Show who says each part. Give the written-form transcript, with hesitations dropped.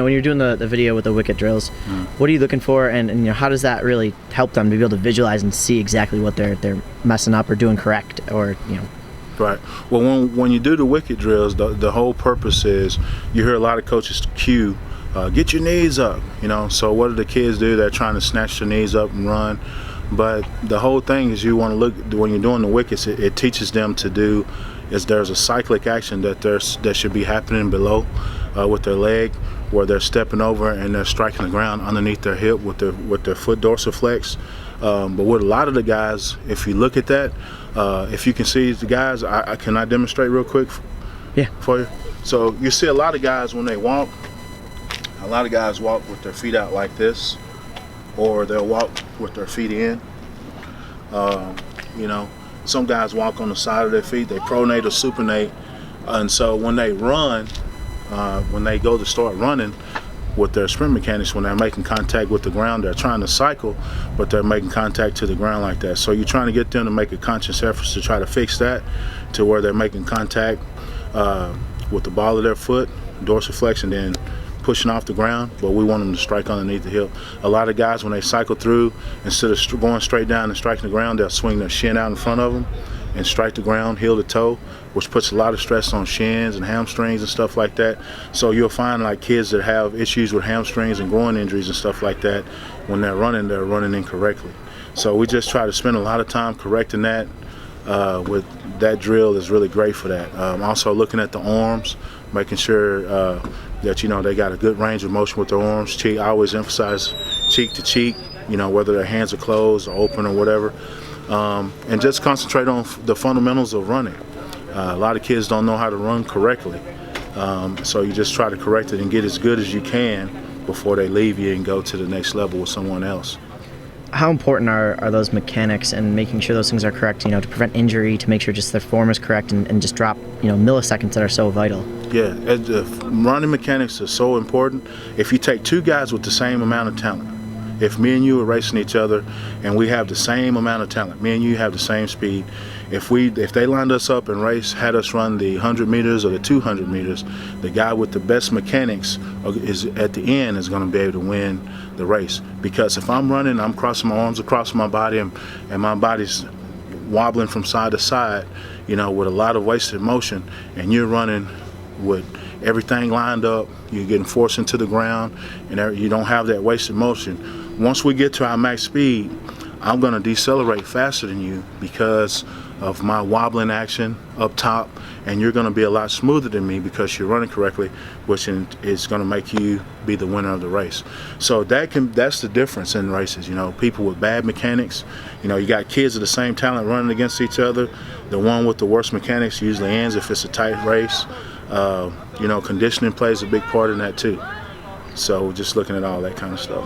Speaker 1: when you're doing the video with the wicket drills, what are you looking for, and how does that really help them to be able to visualize and see exactly what they're messing up or doing correct, or
Speaker 2: Right. Well, when you do the wicket drills, the whole purpose is, you hear a lot of coaches cue, get your knees up, So what do the kids do? They're trying to snatch their knees up and run. But the whole thing is, you want to look, when you're doing the wickets, it teaches them to do, there's a cyclic action that should be happening below with their leg, where they're stepping over and they're striking the ground underneath their hip with their foot dorsiflex. But with a lot of the guys, if you look at that, if you can see the guys, can I demonstrate real quick for you? So you see a lot of guys when they walk, a lot of guys walk with their feet out like this, or they'll walk with their feet in. Some guys walk on the side of their feet, they pronate or supinate, and so when they run, when they go to start running with their sprint mechanics, when they're making contact with the ground, they're trying to cycle, but they're making contact to the ground like that. So you're trying to get them to make a conscious effort to try to fix that, to where they're making contact with the ball of their foot, dorsiflex, and then pushing off the ground, but we want them to strike underneath the hip. A lot of guys, when they cycle through, instead of going straight down and striking the ground, they'll swing their shin out in front of them and strike the ground heel to toe, which puts a lot of stress on shins and hamstrings and stuff like that. So you'll find, like, kids that have issues with hamstrings and groin injuries and stuff like that, when they're running incorrectly. So we just try to spend a lot of time correcting that. With that drill is really great for that. Also looking at the arms, making sure that they got a good range of motion with their arms. I always emphasize cheek to cheek, whether their hands are closed or open or whatever, and just concentrate on the fundamentals of running. A lot of kids don't know how to run correctly, so you just try to correct it and get as good as you can before they leave you and go to the next level with someone else.
Speaker 1: How important are those mechanics and making sure those things are correct, to prevent injury, to make sure just their form is correct, and just drop, milliseconds that are so vital?
Speaker 2: Yeah, running mechanics are so important. If you take two guys with the same amount of talent, if me and you are racing each other and we have the same amount of talent, me and you have the same speed, if they lined us up and had us run the 100 meters or the 200 meters, the guy with the best mechanics is at the end is going to be able to win the race. Because if I'm running, I'm crossing my arms across my body, and my body's wobbling from side to side, with a lot of wasted motion, and you're running with everything lined up, you're getting forced into the ground, and you don't have that wasted motion. Once we get to our max speed, I'm going to decelerate faster than you because of my wobbling action up top, and you're going to be a lot smoother than me because you're running correctly, which is going to make you be the winner of the race. So that's the difference in races. People with bad mechanics, you got kids of the same talent running against each other. The one with the worst mechanics usually ends if it's a tight race. Conditioning plays a big part in that too. So just looking at all that kind of stuff.